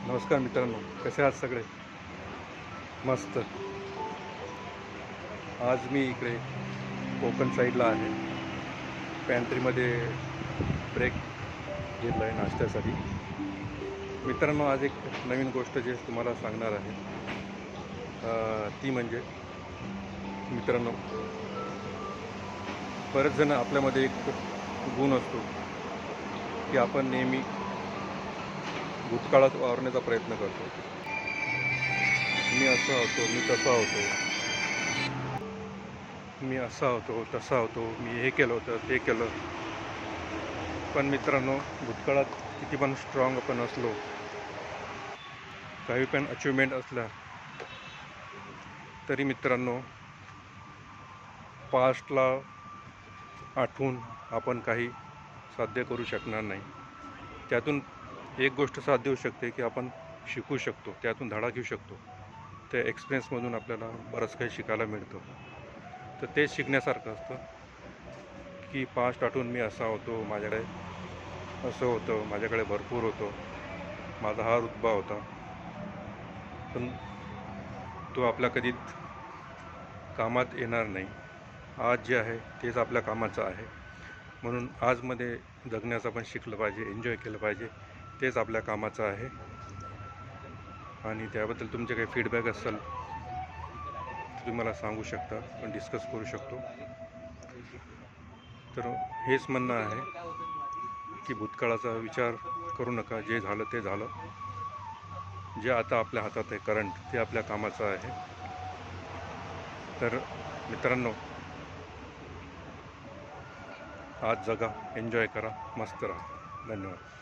नमस्कार मित्रांनो, कसे आहात सगळे? मस्त. आज मी इकडे कोकण साईडला आहे. पॅन्ट्रीमध्ये ब्रेक घेतला आहे नाश्त्यासाठी. मित्रांनो, आज एक नवीन गोष्ट जे तुम्हाला सांगणार आहे ती म्हणजे मित्रांनो, बरेच जण आपल्यामध्ये एक गुण असतो की आपण नेहमी भूतकाळात वावरण्याचा प्रयत्न करतो. मी असा होतो, मी तसा होतो, मी असा होतो, तसा होतो, मी हे केलं होतं, ते केलं. पण मित्रांनो, भूतकाळात किती पण स्ट्रॉंग आपण असलो, काही पण अचिव्हमेंट असल्या, तरी मित्रांनो पास्टला आठवून आपण काही साध्य करू शकणार नाही. त्यातून एक गोष्ट साध्य होऊ शकते की आपण शिकू शकतो, त्यातून धडा घेऊ शकतो. त्या एक्सपिरियन्समधून आपल्याला बरंच काही शिकायला मिळतं. तर तेच शिकण्यासारखं असतं की पास्ट आठवून मी असा होतो, माझ्याकडे असं होतं, माझ्याकडे भरपूर होतं, माझा हा रुतबा होता. पण तो आपल्या कधी कामात येणार नाही. आज जे आहे तेच आपल्या कामाचं आहे. म्हणून आजमध्ये जगण्याचं पण शिकलं पाहिजे, एन्जॉय केलं पाहिजे. तेच आपल्या कामाचं आहे. आणि त्याबद्दल तुमचे काही फीडबॅक असेल तर तुम्ही मला सांगू शकता, आपण डिस्कस करू शकतो. तर हेच म्हणणं आहे की भूतकाळाचा विचार करू नका. जे झालं ते झालं. जे आता आपल्या हातात आहे करंट, ते आपल्या कामाचं आहे. तर मित्रांनो, आज जगा, एन्जॉय करा, मस्त राहा. धन्यवाद.